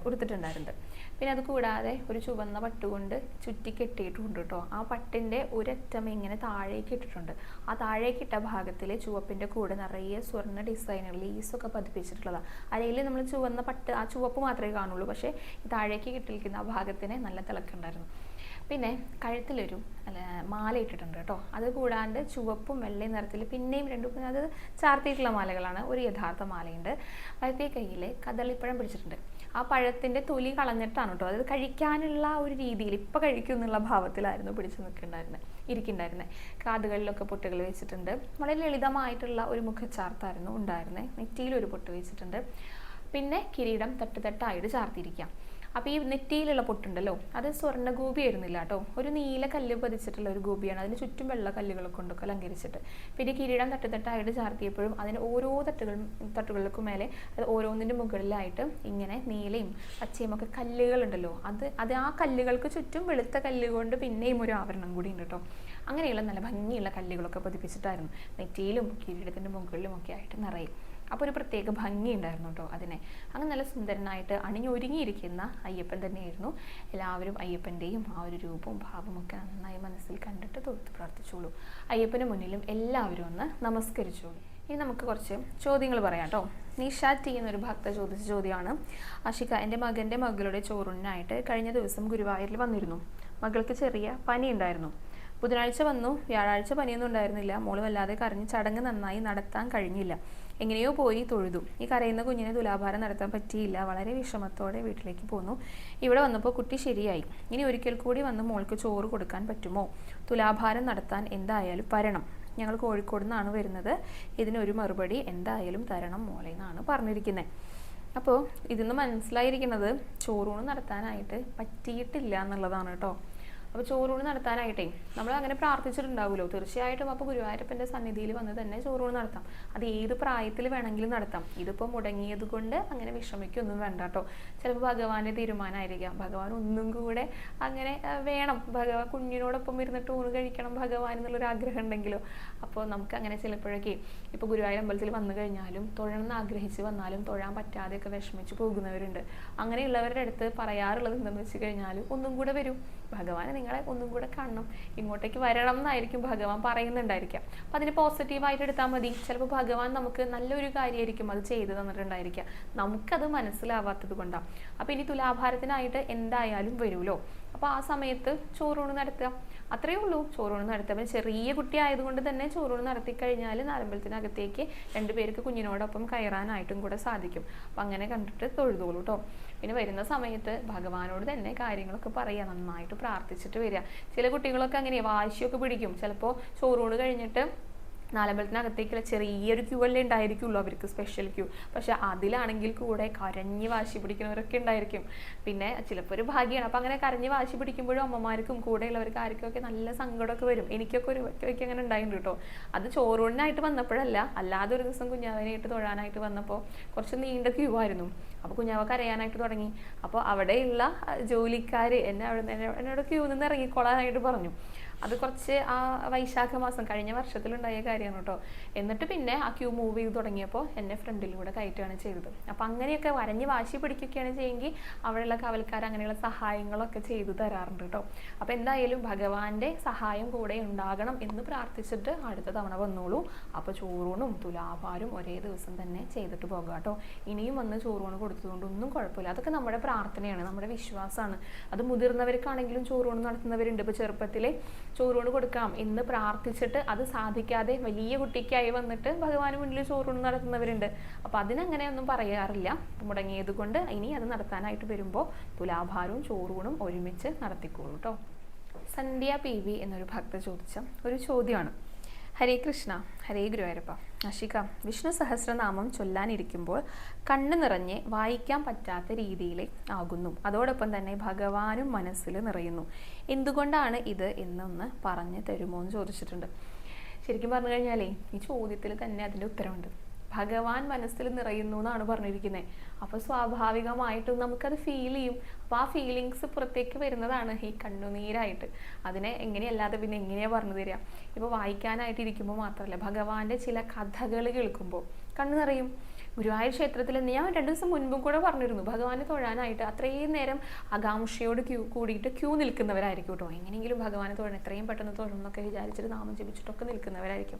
ഉടുത്തിട്ടുണ്ടായിരുന്നത്. പിന്നെ അത് കൂടാതെ ഒരു ചുവന്ന പട്ടുകൊണ്ട് ചുറ്റി കെട്ടിയിട്ടുണ്ട് കേട്ടോ. ആ പട്ടിൻ്റെ ഒരറ്റം ഇങ്ങനെ താഴേക്ക് ഇട്ടിട്ടുണ്ട്. ആ താഴേക്ക് ഇട്ട ഭാഗത്തിൽ ചുവപ്പിൻ്റെ കൂടെ നിറയെ സ്വർണ്ണ ഡിസൈനുകൾ ലീസൊക്കെ പതിപ്പിച്ചിട്ടുള്ളതാണ്. അരയിൽ നമ്മൾ ചുവന്ന പട്ട് ആ ചുവപ്പ് മാത്രമേ കാണുള്ളൂ, പക്ഷേ ഈ താഴേക്ക് കിട്ടിയിരിക്കുന്ന ആ ഭാഗത്തിന് നല്ല തിളക്കുണ്ടായിരുന്നു. പിന്നെ കഴുത്തിലൊരു മാല ഇട്ടിട്ടുണ്ട് കേട്ടോ. അത് കൂടാണ്ട് ചുവപ്പും വെള്ളയും നിറത്തിൽ പിന്നെയും അത് ചാർത്തിയിട്ടുള്ള മാലകളാണ്. ഒരു യഥാർത്ഥ മാലയുണ്ട്. വലത്തേ കയ്യിൽ കദളിപ്പഴം പിടിച്ചിട്ടുണ്ട്. ആ പഴത്തിൻ്റെ തൊലി കളഞ്ഞിട്ടാണ് കേട്ടോ, അത് കഴിക്കാനുള്ള ഒരു രീതിയിൽ ഇപ്പം കഴിക്കും എന്നുള്ള ഭാവത്തിലായിരുന്നു പിടിച്ചു ഇരിക്കുന്നുണ്ടായിരുന്നത്. കാതുകളിലൊക്കെ പൊട്ടുകൾ വെച്ചിട്ടുണ്ട്. വളരെ ലളിതമായിട്ടുള്ള ഒരു മുഖച്ചാർത്തായിരുന്നു ഉണ്ടായിരുന്നത്. നെറ്റിയിലൊരു പൊട്ട് വെച്ചിട്ടുണ്ട്. പിന്നെ കിരീടം തട്ടായിട്ട് ചാർത്തിയിരിക്കാം. അപ്പോൾ ഈ നെറ്റിയിലുള്ള പൊട്ടുണ്ടല്ലോ, അത് സ്വർണ്ണ ഗോപി ആയിരുന്നില്ല കേട്ടോ. ഒരു നീല കല്ല് പതിച്ചിട്ടുള്ള ഒരു ഗോപിയാണ്. അതിന് ചുറ്റും വെള്ള കല്ലുകൾ കൊണ്ടൊക്കെ അലങ്കരിച്ചിട്ട്. പിന്നെ കിരീടം തട്ടായിട്ട് ചാർത്തിയപ്പോഴും അതിന് ഓരോ തട്ടുകൾക്കും മേലെ അത് ഓരോന്നിൻ്റെ മുകളിലായിട്ട് ഇങ്ങനെ നീലയും പച്ചയും ഒക്കെ കല്ലുകളുണ്ടല്ലോ, അത് ആ കല്ലുകൾക്ക് ചുറ്റും വെളുത്ത കല്ലുകൊണ്ട് പിന്നെയും ഒരു ആവരണം കൂടി ഉണ്ട് കേട്ടോ. അങ്ങനെയുള്ള നല്ല ഭംഗിയുള്ള കല്ലുകളൊക്കെ പതിപ്പിച്ചിട്ടായിരുന്നു നെറ്റിയിലും കിരീടത്തിൻ്റെ മുകളിലും ഒക്കെ ആയിട്ട് നിറയും. അപ്പോൾ ഒരു പ്രത്യേക ഭംഗി ഉണ്ടായിരുന്നു കേട്ടോ അതിനെ. അങ്ങനെ നല്ല സുന്ദരനായിട്ട് അണിഞ്ഞൊരുങ്ങിയിരിക്കുന്ന അയ്യപ്പൻ തന്നെയായിരുന്നു. എല്ലാവരും അയ്യപ്പൻ്റെയും ആ ഒരു രൂപവും ഭാവവും ഒക്കെ നന്നായി മനസ്സിൽ കണ്ടിട്ട് തൊഴുത്ത് പ്രാർത്ഥിച്ചോളൂ. അയ്യപ്പന് മുന്നിലും എല്ലാവരും ഒന്ന് നമസ്കരിച്ചോളൂ. ഇനി നമുക്ക് കുറച്ച് ചോദ്യങ്ങൾ പറയാം കേട്ടോ. നിഷ ടി എന്നൊരു ഭക്ത ചോദിച്ച ചോദ്യമാണ്. ആഷിക, എൻ്റെ മകളുടെ ചോറൂണിനായിട്ട് കഴിഞ്ഞ ദിവസം ഗുരുവായൂരിൽ വന്നിരുന്നു. മകൾക്ക് ചെറിയ പനി ഉണ്ടായിരുന്നു. ബുധനാഴ്ച വന്നു, വ്യാഴാഴ്ച പനിയൊന്നും ഉണ്ടായിരുന്നില്ല. മോള് വല്ലാതെ കരഞ്ഞ് ചടങ്ങ് നന്നായി നടത്താൻ കഴിഞ്ഞില്ല. എങ്ങനെയോ പോയി തൊഴുതു. ഈ കരയുന്ന കുഞ്ഞിനെ തുലാഭാരം നടത്താൻ പറ്റിയില്ല. വളരെ വിഷമത്തോടെ വീട്ടിലേക്ക് പോന്നു. ഇവിടെ വന്നപ്പോൾ കുട്ടി ശരിയായി. ഇനി ഒരിക്കൽ കൂടി വന്ന് മോൾക്ക് ചോറ് കൊടുക്കാൻ പറ്റുമോ? തുലാഭാരം നടത്താൻ എന്തായാലും വരണം. ഞങ്ങൾ കോഴിക്കോട് നിന്നാണ് വരുന്നത്. ഇതിനൊരു മറുപടി എന്തായാലും തരണം മോളെ എന്നാണ് പറഞ്ഞിരിക്കുന്നത്. അപ്പോൾ ഇതിന്ന് മനസ്സിലായിരിക്കുന്നത് ചോറൂണ് നടത്താനായിട്ട് പറ്റിയിട്ടില്ല എന്നുള്ളതാണ് കേട്ടോ. അപ്പോൾ ചോറൂണ് നടത്താനായിട്ടേ നമ്മൾ അങ്ങനെ പ്രാർത്ഥിച്ചിട്ടുണ്ടാവുമല്ലോ. തീർച്ചയായിട്ടും അപ്പോൾ ഗുരുവായൂരപ്പൻ്റെ സന്നിധിയിൽ വന്ന് തന്നെ ചോറൂണ് നടത്താം. അത് ഏത് പ്രായത്തിൽ വേണമെങ്കിലും നടത്താം. ഇതിപ്പോൾ മുടങ്ങിയത് കൊണ്ട് അങ്ങനെ വിഷമിക്കൊന്നും വേണ്ട കേട്ടോ. ചിലപ്പോൾ ഭഗവാന്റെ തീരുമാനമായിരിക്കാം. ഭഗവാൻ ഒന്നും കൂടെ അങ്ങനെ വേണം, കുഞ്ഞിനോടൊപ്പം ഇരുന്നിട്ട് ഊണ് കഴിക്കണം ഭഗവാൻ എന്നുള്ളൊരു ആഗ്രഹം ഉണ്ടെങ്കിലോ. അപ്പോൾ നമുക്ക് അങ്ങനെ ചിലപ്പോഴൊക്കെ ഇപ്പോൾ ഗുരുവായൂർ അമ്പലത്തിൽ വന്നു കഴിഞ്ഞാലും തൊഴണമെന്ന് ആഗ്രഹിച്ച് വന്നാലും തൊഴാൻ പറ്റാതെയൊക്കെ വിഷമിച്ച് പോകുന്നവരുണ്ട്. അങ്ങനെയുള്ളവരുടെ അടുത്ത് പറയാറുള്ളത് എന്താണെന്ന് വെച്ച് കഴിഞ്ഞാൽ ഒന്നും കൂടെ വരും, ഭഗവാൻ നിങ്ങളെ ഒന്നും കൂടെ കാണണം, ഇങ്ങോട്ടേക്ക് വരണം എന്നായിരിക്കും ഭഗവാൻ പറയുന്നുണ്ടായിരിക്കാം. അപ്പം അതിന് പോസിറ്റീവായിട്ട് എടുത്താൽ മതി. ചിലപ്പോൾ ഭഗവാൻ നമുക്ക് നല്ലൊരു കാര്യമായിരിക്കും അത് ചെയ്തു തന്നിട്ടുണ്ടായിരിക്കാം. നമുക്കത് മനസ്സിലാവാത്തത് കൊണ്ടാണ്. അപ്പം ഇനി തുലാഭാരത്തിനായിട്ട് എന്തായാലും വരുമല്ലോ. അപ്പോൾ ആ സമയത്ത് ചോറൂണ് നടത്തുക, അത്രയേ ഉള്ളൂ. ചോറൂണ് നടത്തുക. അപ്പം ചെറിയ കുട്ടി ആയതുകൊണ്ട് തന്നെ ചോറൂണ് നടത്തി കഴിഞ്ഞാൽ നാലമ്പലത്തിനകത്തേക്ക് രണ്ടുപേർക്ക് കുഞ്ഞിനോടൊപ്പം കയറാനായിട്ടും കൂടെ സാധിക്കും. അപ്പം അങ്ങനെ കണ്ടിട്ട് തൊഴുതോളൂ കേട്ടോ. പിന്നെ വരുന്ന സമയത്ത് ഭഗവാനോട് തന്നെ കാര്യങ്ങളൊക്കെ പറയുക, നന്നായിട്ട് പ്രാർത്ഥിച്ചിട്ട് വരിക. ചില കുട്ടികളൊക്കെ അങ്ങനെ വാശിയൊക്കെ പിടിക്കും. ചിലപ്പോൾ ചോറൂണ് കഴിഞ്ഞിട്ട് നാലമ്പലത്തിനകത്തേക്കുള്ള ചെറിയൊരു ക്യൂ അല്ലേ ഉണ്ടായിരിക്കുള്ളൂ അവർക്ക്, സ്പെഷ്യൽ ക്യൂ. പക്ഷെ അതിലാണെങ്കിൽ കൂടെ കരഞ്ഞ് വാശി പിടിക്കുന്നവരൊക്കെ ഉണ്ടായിരിക്കും. പിന്നെ ചിലപ്പോൾ ഒരു ഭാഗ്യമാണ്. അപ്പം അങ്ങനെ കരഞ്ഞ് വാശി പിടിക്കുമ്പോഴും അമ്മമാർക്കും കൂടെയുള്ളവർക്ക് ആർക്കൊക്കെ നല്ല സങ്കടമൊക്കെ വരും. എനിക്കൊക്കെ ഒരു വയ്ക്കൊക്കെ അങ്ങനെ ഉണ്ടായിട്ടുണ്ട് കേട്ടോ. അത് ചോറൂണിനായിട്ട് വന്നപ്പോഴല്ല, അല്ലാതെ ഒരു ദിവസം കുഞ്ഞാവനായിട്ട് തൊഴാനായിട്ട് വന്നപ്പോൾ കുറച്ച് നീണ്ട ക്യൂ ആയിരുന്നു. അപ്പോൾ കുഞ്ഞാവ കരയാനായിട്ട് തുടങ്ങി. അപ്പോൾ അവിടെയുള്ള ജോലിക്കാർ എന്നോട് ക്യൂ നിന്ന് ഇറങ്ങിക്കൊള്ളാനായിട്ട് പറഞ്ഞു. അത് കുറച്ച് ആ വൈശാഖ മാസം കഴിഞ്ഞ വർഷത്തിലുണ്ടായ കാര്യമാണ് കേട്ടോ. എന്നിട്ട് പിന്നെ ആ ക്യൂ മൂവ് ചെയ്ത് തുടങ്ങിയപ്പോൾ എന്നെ ഫ്രണ്ടിലൂടെ കയറ്റുകയാണ് ചെയ്തത്. അപ്പം അങ്ങനെയൊക്കെ വരഞ്ഞ് വാശി പിടിക്കുകയാണ് ചെയ്യുമെങ്കിൽ അവിടെയുള്ള കാവൽക്കാർ അങ്ങനെയുള്ള സഹായങ്ങളൊക്കെ ചെയ്തു തരാറുണ്ട് കേട്ടോ. അപ്പം എന്തായാലും ഭഗവാന്റെ സഹായം കൂടെ ഉണ്ടാകണം എന്ന് പ്രാർത്ഥിച്ചിട്ട് അടുത്ത തവണ വന്നോളൂ. അപ്പോൾ ചോറൂണും തുലാഭാരം ഒരേ ദിവസം തന്നെ ചെയ്തിട്ട് പോകാം കേട്ടോ. ഇനിയും വന്ന് ചോറൂണ് കൊടുത്തതുകൊണ്ടൊന്നും കുഴപ്പമില്ല. അതൊക്കെ നമ്മുടെ പ്രാർത്ഥനയാണ്, നമ്മുടെ വിശ്വാസമാണ്. അത് മുതിർന്നവർക്കാണെങ്കിലും ചോറൂണ് നടത്തുന്നവരുണ്ട്. ഇപ്പോൾ ചെറുപ്പത്തിലെ ചോറൂണ് കൊടുക്കാം എന്ന് പ്രാർത്ഥിച്ചിട്ട് അത് സാധിക്കാതെ വലിയ കുട്ടിക്കായി വന്നിട്ട് ഭഗവാന് മുന്നിൽ ചോറൂണ് നടത്തുന്നവരുണ്ട്. അപ്പം അതിനങ്ങനെയൊന്നും പറയാറില്ല. മുടങ്ങിയത് കൊണ്ട് ഇനി അത് നടത്താനായിട്ട് വരുമ്പോൾ തുലാഭാരവും ചോറൂണും ഒരുമിച്ച് നടത്തിക്കോളൂ കേട്ടോ. സന്ധ്യ PV എന്നൊരു ഭക്ത ചോദിച്ച ഒരു ചോദ്യമാണ്. ഹരേ കൃഷ്ണ, ഹരേ ഗുരുവായൂരപ്പ. ആഷിക, വിഷ്ണു സഹസ്രനാമം ചൊല്ലാനിരിക്കുമ്പോൾ കണ്ണ് നിറഞ്ഞ് വായിക്കാൻ പറ്റാത്ത രീതിയിൽ ആകുന്നു. അതോടൊപ്പം തന്നെ ഭഗവാനും മനസ്സിൽ നിറയുന്നു. എന്തുകൊണ്ടാണ് ഇത് എന്നൊന്ന് പറഞ്ഞു തരുമോ എന്ന് ചോദിച്ചിട്ടുണ്ട്. ശരിക്കും പറഞ്ഞു കഴിഞ്ഞാലേ ഈ ചോദ്യത്തിൽ തന്നെ അതിൻ്റെ ഉത്തരവുണ്ട്. ഭഗവാൻ മനസ്സിൽ നിറയുന്നു എന്നാണ് പറഞ്ഞിരിക്കുന്നത്. അപ്പോൾ സ്വാഭാവികമായിട്ടും നമുക്കത് ഫീൽ ചെയ്യും. അപ്പോൾ ആ ഫീലിങ്സ് പുറത്തേക്ക് വരുന്നതാണ് ഈ കണ്ണുനീരായിട്ട്. അതിനെ എങ്ങനെയല്ലാതെ പിന്നെ എങ്ങനെയാണ് പറഞ്ഞു തരിക? ഇപ്പോൾ വായിക്കാനായിട്ട് ഇരിക്കുമ്പോൾ മാത്രമല്ല, ഭഗവാന്റെ ചില കഥകൾ കേൾക്കുമ്പോൾ കണ്ണു നിറയും. ഗുരുവായൂർ ക്ഷേത്രത്തിൽ ഞാൻ 2 ദിവസം മുൻപും കൂടെ പറഞ്ഞിരുന്നു, ഭഗവാനെ തൊഴാനായിട്ട് അത്രയും നേരം ആകാംക്ഷയോട് കൂടിയിട്ട് ക്യൂ നിൽക്കുന്നവരായിരിക്കും കേട്ടോ. എങ്ങനെയെങ്കിലും ഭഗവാനെ തൊഴണം, എത്രയും പെട്ടെന്ന് തൊഴണം എന്നൊക്കെ വിചാരിച്ചിട്ട് നാമം ജപിച്ചിട്ടൊക്കെ നിൽക്കുന്നവരായിരിക്കും.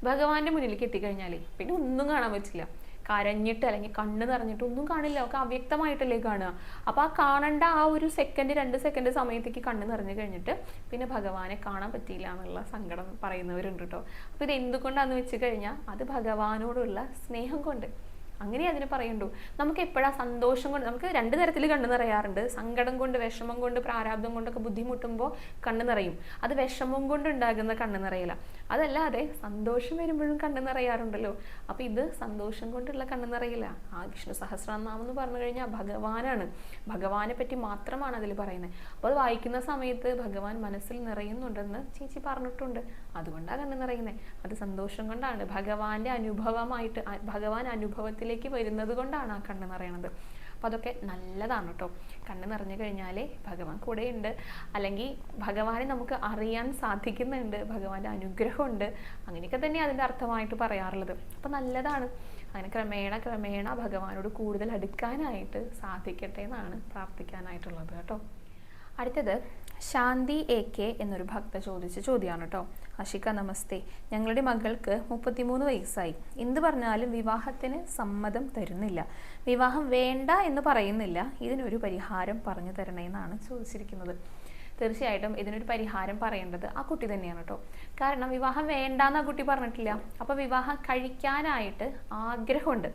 ഭഗവാന്റെ മുന്നിലേക്ക് എത്തിക്കഴിഞ്ഞാലേ പിന്നെ ഒന്നും കാണാൻ പറ്റില്ല. കരഞ്ഞിട്ട് അല്ലെങ്കിൽ കണ്ണ് നിറഞ്ഞിട്ട് ഒന്നും കാണില്ല, ഒക്കെ അവ്യക്തമായിട്ടല്ലേ കാണുക. അപ്പോൾ ആ കാണേണ്ട ആ ഒരു സെക്കൻഡ് 2 സെക്കൻഡ് സമയത്തേക്ക് കണ്ണ് നിറഞ്ഞു കഴിഞ്ഞിട്ട് പിന്നെ ഭഗവാനെ കാണാൻ പറ്റിയില്ല എന്നുള്ള സങ്കടം പറയുന്നവരുണ്ട് കേട്ടോ. അപ്പോൾ ഇത് എന്തുകൊണ്ടാന്ന് വെച്ച് കഴിഞ്ഞാൽ അത് ഭഗവാനോടുള്ള സ്നേഹം കൊണ്ട്. അങ്ങനെ അതിന് പറയുള്ളൂ. നമുക്ക് എപ്പോഴാ സന്തോഷം കൊണ്ട്, നമുക്ക് 2 തരത്തിൽ കണ്ണ് നിറയാറുണ്ട്. സങ്കടം കൊണ്ട്, വിഷമം കൊണ്ട്, പ്രാരാബ്ദം കൊണ്ടൊക്കെ ബുദ്ധിമുട്ടുമ്പോൾ കണ്ണ് നിറയും. അത് വിഷമം കൊണ്ട് ഉണ്ടാകുന്ന കണ്ണ് നിറയില്ല. അതല്ലാതെ സന്തോഷം വരുമ്പോഴും കണ്ണ് നിറയാറുണ്ടല്ലോ. അപ്പൊ ഇത് സന്തോഷം കൊണ്ടുള്ള കണ്ണ് നിറയില്ല. ആ വിഷ്ണു സഹസ്രനാമം എന്ന് പറഞ്ഞു കഴിഞ്ഞാൽ ഭഗവാനാണ്, ഭഗവാനെ പറ്റി മാത്രമാണ് അതിൽ പറയുന്നത്. അപ്പോൾ അത് വായിക്കുന്ന സമയത്ത് ഭഗവാൻ മനസ്സിൽ നിറയുന്നുണ്ടെന്ന് ചേച്ചി പറഞ്ഞിട്ടുണ്ട്. അതുകൊണ്ടാണ് കണ്ണ് നിറയുന്നത്. അത് സന്തോഷം കൊണ്ടാണ്, ഭഗവാന്റെ അനുഭവമായിട്ട്, ഭഗവാൻ അനുഭവത്തിൽ വരുന്നത് കൊണ്ടാണ് ആ കണ്ണ് നിറയണത്. അപ്പോൾ അതൊക്കെ നല്ലതാണ് കേട്ടോ. കണ്ണ് നിറഞ്ഞു കഴിഞ്ഞാൽ ഭഗവാൻ കൂടെയുണ്ട്, അല്ലെങ്കിൽ ഭഗവാനെ നമുക്ക് അറിയാൻ സാധിക്കുന്നുണ്ട്, ഭഗവാന്റെ അനുഗ്രഹമുണ്ട്. അങ്ങനെയൊക്കെ തന്നെ അതിൻ്റെ അർത്ഥമായിട്ട് പറയാറുള്ളത്. അപ്പോൾ നല്ലതാണ്. അങ്ങനെ ക്രമേണ ഭഗവാനോട് കൂടുതൽ അടുക്കാനായിട്ട് സാധിക്കട്ടെ എന്നാണ് പ്രാർത്ഥിക്കാനായിട്ടുള്ളത് കേട്ടോ. അടുത്തത് ശാന്തി AK എന്നൊരു ഭക്ത ചോദിച്ച ചോദ്യമാണ് കേട്ടോ. ആഷിക നമസ്തേ, ഞങ്ങളുടെ മകൾക്ക് 33 വയസ്സായി. എന്ത് പറഞ്ഞാലും വിവാഹത്തിന് സമ്മതം തരുന്നില്ല. വിവാഹം വേണ്ട എന്ന് പറയുന്നില്ല. ഇതിനൊരു പരിഹാരം പറഞ്ഞു തരണേന്നാണ് ചോദിച്ചിരിക്കുന്നത്. തീർച്ചയായിട്ടും ഇതിനൊരു പരിഹാരം പറയേണ്ടത് ആ കുട്ടി തന്നെയാണ് കേട്ടോ. കാരണം വിവാഹം വേണ്ടാന്ന് ആ കുട്ടി പറഞ്ഞിട്ടില്ല. അപ്പോൾ വിവാഹം കഴിക്കാനായിട്ട് ആഗ്രഹമുണ്ട്.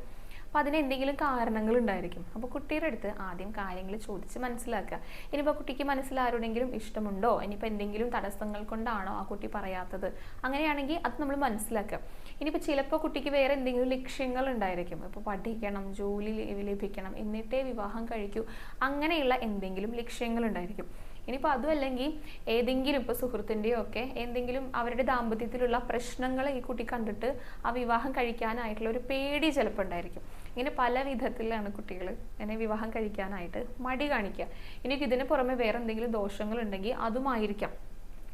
അപ്പോൾ അതിന് എന്തെങ്കിലും കാരണങ്ങൾ ഉണ്ടായിരിക്കും. അപ്പോൾ കുട്ടിയുടെ അടുത്ത് ആദ്യം കാര്യങ്ങൾ ചോദിച്ച് മനസ്സിലാക്കുക. ഇനിയിപ്പോൾ കുട്ടിക്ക് മനസ്സിൽ ആരോടെങ്കിലും ഇഷ്ടമുണ്ടോ, ഇനിയിപ്പോൾ എന്തെങ്കിലും തടസ്സങ്ങൾ കൊണ്ടാണോ ആ കുട്ടി പറയാത്തത്, അങ്ങനെയാണെങ്കിൽ അത് നമ്മൾ മനസ്സിലാക്കുക. ഇനിയിപ്പോൾ ചിലപ്പോൾ കുട്ടിക്ക് വേറെ എന്തെങ്കിലും ലക്ഷ്യങ്ങൾ ഉണ്ടായിരിക്കും. ഇപ്പോൾ പഠിക്കണം, ജോലി ലഭിക്കണം, എന്നിട്ടേ വിവാഹം കഴിക്കൂ, അങ്ങനെയുള്ള എന്തെങ്കിലും ലക്ഷ്യങ്ങൾ ഉണ്ടായിരിക്കും. ഇനിയിപ്പോൾ അതും അല്ലെങ്കിൽ ഏതെങ്കിലും ഇപ്പോൾ സുഹൃത്തിൻ്റെയോ ഒക്കെ എന്തെങ്കിലും അവരുടെ ദാമ്പത്യത്തിലുള്ള പ്രശ്നങ്ങൾ ഈ കുട്ടി കണ്ടിട്ട് ആ വിവാഹം കഴിക്കാനായിട്ടുള്ള ഒരു പേടി ചിലപ്പോൾ ഉണ്ടായിരിക്കും. ഇങ്ങനെ പല വിധത്തിലാണ് കുട്ടികൾ ഇങ്ങനെ വിവാഹം കഴിക്കാനായിട്ട് മടി കാണിക്കുക. ഇനിയിപ്പോൾ ഇതിന് പുറമെ വേറെ എന്തെങ്കിലും ദോഷങ്ങൾ ഉണ്ടെങ്കിൽ അതുമായിരിക്കാം.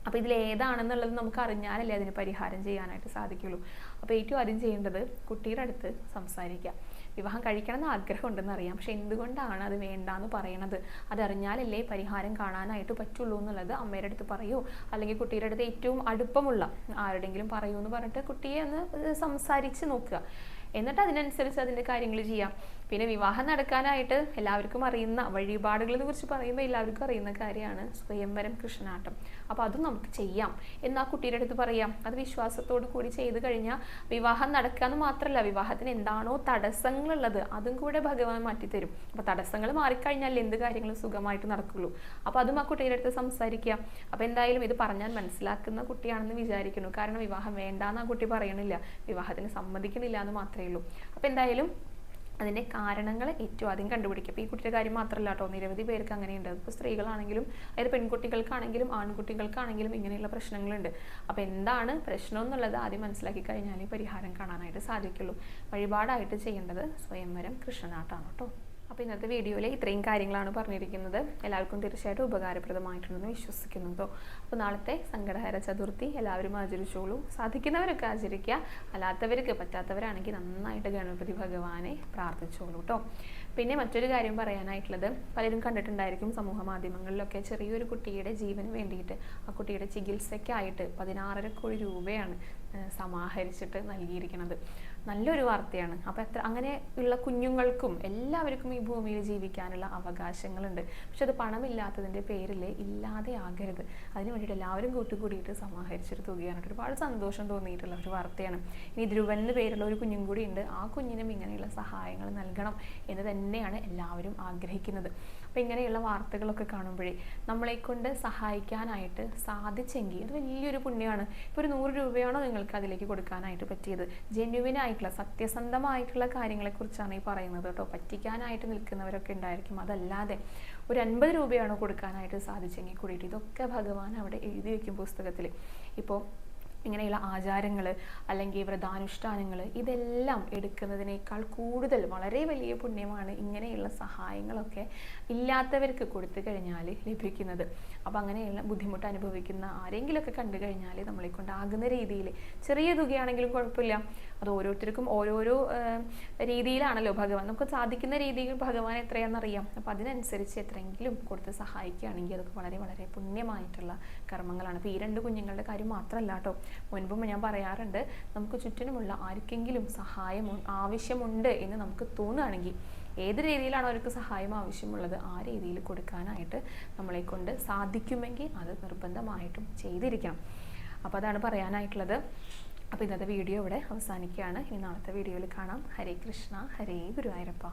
അപ്പോൾ ഇതിലേതാണെന്നുള്ളത് നമുക്ക് അറിഞ്ഞാലല്ലേ അതിന് പരിഹാരം ചെയ്യാനായിട്ട് സാധിക്കുള്ളൂ. അപ്പോൾ ഏറ്റവും ആദ്യം ചെയ്യേണ്ടത് കുട്ടിയുടെ അടുത്ത് സംസാരിക്കുക. വിവാഹം കഴിക്കണം എന്ന് ആഗ്രഹം ഉണ്ടെന്ന് അറിയാം, പക്ഷെ എന്തുകൊണ്ടാണ് അത് വേണ്ടാന്ന് പറയണത്, അതറിഞ്ഞാലല്ലേ പരിഹാരം കാണാനായിട്ട് പറ്റുള്ളൂ എന്നുള്ളത് അമ്മയുടെ അടുത്ത് പറയൂ, അല്ലെങ്കിൽ കുട്ടിയുടെ അടുത്ത് ഏറ്റവും അടുപ്പമുള്ള ആരുടെങ്കിലും പറയൂ എന്ന് പറഞ്ഞിട്ട് കുട്ടിയെ ഒന്ന് സംസാരിച്ച് നോക്കുക. എന്നിട്ട് അതിനനുസരിച്ച് അതിൻ്റെ കാര്യങ്ങൾ ചെയ്യാം. പിന്നെ വിവാഹം നടക്കാനായിട്ട് എല്ലാവർക്കും അറിയുന്ന വഴിപാടുകളെ കുറിച്ച് പറയുമ്പോൾ എല്ലാവർക്കും അറിയുന്ന കാര്യമാണ് സ്വയംവരം കൃഷ്ണനാട്ടം. അപ്പോൾ അതും നമുക്ക് ചെയ്യാം എന്ന് ആ കുട്ടിയുടെ അടുത്ത് പറയാം. അത് വിശ്വാസത്തോടു കൂടി ചെയ്ത് കഴിഞ്ഞാൽ വിവാഹം നടക്കാന്ന് മാത്രമല്ല, വിവാഹത്തിന് എന്താണോ തടസ്സങ്ങളുള്ളത് അതും കൂടെ ഭഗവാൻ മാറ്റിത്തരും. അപ്പോൾ തടസ്സങ്ങൾ മാറിക്കഴിഞ്ഞാൽ എന്ത് കാര്യങ്ങളും സുഖമായിട്ട് നടക്കുള്ളൂ. അപ്പോൾ അതും ആ കുട്ടിയുടെ അടുത്ത് സംസാരിക്കുക. അപ്പോൾ എന്തായാലും ഇത് പറഞ്ഞാൽ മനസ്സിലാക്കുന്ന കുട്ടിയാണെന്ന് വിചാരിക്കുന്നു. കാരണം വിവാഹം വേണ്ടാന്ന് ആ കുട്ടി പറയണില്ല, വിവാഹത്തിന് സമ്മതിക്കണില്ല എന്ന് മാത്രമേ ഉള്ളൂ. അപ്പോൾ എന്തായാലും അതിൻ്റെ കാരണങ്ങൾ ഏറ്റവും ആദ്യം കണ്ടുപിടിക്കുക. അപ്പോൾ ഈ കുട്ടിയുടെ കാര്യം മാത്രമല്ല കേട്ടോ, നിരവധി പേർക്ക് അങ്ങനെയുണ്ട്. ഇപ്പോൾ സ്ത്രീകളാണെങ്കിലും അതായത് പെൺകുട്ടികൾക്കാണെങ്കിലും ആൺകുട്ടികൾക്കാണെങ്കിലും ഇങ്ങനെയുള്ള പ്രശ്നങ്ങളുണ്ട്. അപ്പോൾ എന്താണ് പ്രശ്നം എന്നുള്ളത് ആദ്യം മനസ്സിലാക്കി കഴിഞ്ഞാൽ പരിഹാരം കാണാനായിട്ട് സാധിക്കുള്ളൂ. വഴിപാടായിട്ട് ചെയ്യേണ്ടത് സ്വയംവരം കൃഷ്ണനാട്ടാണ് കേട്ടോ. അപ്പോൾ ഇന്നത്തെ വീഡിയോയിൽ ഇത്രയും കാര്യങ്ങളാണ് പറഞ്ഞിരിക്കുന്നത്. എല്ലാവർക്കും തീർച്ചയായിട്ടും ഉപകാരപ്രദമായിട്ടുണ്ടെന്ന് വിശ്വസിക്കുന്നു. അപ്പോൾ നാളത്തെ സങ്കടഹര ചതുർത്ഥി എല്ലാവരും ആചരിച്ചോളൂ. സാധിക്കുന്നവരൊക്കെ ആചരിക്കുക, അല്ലാത്തവർക്ക് പറ്റാത്തവരാണെങ്കിൽ നന്നായിട്ട് ഗണപതി ഭഗവാനെ പ്രാർത്ഥിച്ചോളൂ കേട്ടോ. പിന്നെ മറ്റൊരു കാര്യം പറയാനായിട്ടുള്ളത്, പലരും കണ്ടിട്ടുണ്ടായിരിക്കും സമൂഹ മാധ്യമങ്ങളിലൊക്കെ ചെറിയൊരു കുട്ടിയുടെ ജീവന് വേണ്ടിയിട്ട് ആ കുട്ടിയുടെ ചികിത്സയ്ക്കായിട്ട് 16.5 കോടി രൂപയാണ് സമാഹരിച്ചിട്ട് നൽകിയിരിക്കുന്നത്. നല്ലൊരു വാർത്തയാണ്. അപ്പോൾ അങ്ങനെ ഉള്ള കുഞ്ഞുങ്ങൾക്കും എല്ലാവർക്കും ഈ ഭൂമിയിൽ ജീവിക്കാനുള്ള അവകാശങ്ങളുണ്ട്. പക്ഷെ അത് പണമില്ലാത്തതിൻ്റെ പേരിൽ ഇല്ലാതെ ആകരുത്. അതിന് വേണ്ടിയിട്ട് എല്ലാവരും കൂട്ടുകൂടിയിട്ട് സമാഹരിച്ചൊരു തുകയാണ്. ഒരുപാട് സന്തോഷം തോന്നിയിട്ടുള്ള ഒരു വാർത്തയാണ്. ഇനി ധ്രുവൻ എന്ന് പേരുള്ള ഒരു കുഞ്ഞും കൂടി ഉണ്ട്. ആ കുഞ്ഞിനും ഇങ്ങനെയുള്ള സഹായങ്ങൾ നൽകണം എന്ന് തന്നെയാണ് എല്ലാവരും ആഗ്രഹിക്കുന്നത്. അപ്പോൾ ഇങ്ങനെയുള്ള വാർത്തകളൊക്കെ കാണുമ്പോഴേ നമ്മളെക്കൊണ്ട് സഹായിക്കാനായിട്ട് സാധിച്ചെങ്കിൽ അത് വലിയൊരു പുണ്യമാണ്. ഇപ്പോൾ ഒരു 100 രൂപയാണോ നിങ്ങൾക്ക് അതിലേക്ക് കൊടുക്കാനായിട്ട് പറ്റിയത്, ജെന്യുവിനായിട്ടുള്ള സത്യസന്ധമായിട്ടുള്ള കാര്യങ്ങളെക്കുറിച്ചാണ് ഈ പറയുന്നത് കേട്ടോ. പറ്റിക്കാനായിട്ട് നിൽക്കുന്നവരൊക്കെ ഉണ്ടായിരിക്കും. അതല്ലാതെ ഒരു 50 രൂപയാണോ കൊടുക്കാനായിട്ട് സാധിച്ചെങ്കിൽ കൂടിയിട്ട് ഇതൊക്കെ ഭഗവാൻ അവിടെ എഴുതി വയ്ക്കും പുസ്തകത്തിൽ. ഇപ്പോൾ ഇങ്ങനെയുള്ള ആചാരങ്ങൾ അല്ലെങ്കിൽ വ്രതാനുഷ്ഠാനങ്ങൾ ഇതെല്ലാം എടുക്കുന്നതിനേക്കാൾ കൂടുതൽ വളരെ വലിയ പുണ്യമാണ് ഇങ്ങനെയുള്ള സഹായങ്ങളൊക്കെ ഇല്ലാത്തവർക്ക് കൊടുത്തു കഴിഞ്ഞാൽ ലഭിക്കുന്നത്. അപ്പോൾ അങ്ങനെയുള്ള ബുദ്ധിമുട്ട് അനുഭവിക്കുന്ന ആരെങ്കിലുമൊക്കെ കണ്ടു കഴിഞ്ഞാൽ നമ്മളെ കൊണ്ടാകുന്ന രീതിയിൽ ചെറിയ തുകയാണെങ്കിലും കുഴപ്പമില്ല, അത് ഓരോരുത്തർക്കും ഓരോരോ രീതിയിലാണല്ലോ ഭഗവാൻ, നമുക്ക് സാധിക്കുന്ന രീതിയിൽ ഭഗവാൻ എത്രയാണെന്നറിയാം. അപ്പോൾ അതിനനുസരിച്ച് എത്രയെങ്കിലും കൊടുത്ത് സഹായിക്കുകയാണെങ്കിൽ അതൊക്കെ വളരെ വളരെ പുണ്യമായിട്ടുള്ള കർമ്മങ്ങളാണ്. അപ്പോൾ ഈ 2 കുഞ്ഞുങ്ങളുടെ കാര്യം മാത്രമല്ല കേട്ടോ, മുൻപും ഞാൻ പറയാറുണ്ട്, നമുക്ക് ചുറ്റിനുമുള്ള ആർക്കെങ്കിലും സഹായം ആവശ്യമുണ്ട് എന്ന് നമുക്ക് തോന്നുകയാണെങ്കിൽ ഏത് രീതിയിലാണോ അവർക്ക് സഹായം ആവശ്യമുള്ളത് ആ രീതിയിൽ കൊടുക്കാനായിട്ട് നമ്മളെ കൊണ്ട് സാധിക്കുമെങ്കിൽ അത് നിർബന്ധമായിട്ടും ചെയ്തിരിക്കണം. അപ്പോൾ അതാണ് പറയാനായിട്ടുള്ളത്. അപ്പോൾ ഇന്നത്തെ വീഡിയോ ഇവിടെ അവസാനിക്കുകയാണ്. ഇനി നാളത്തെ വീഡിയോയിൽ കാണാം. ഹരേ കൃഷ്ണ, ഹരേ ഗുരുവായൂരപ്പ.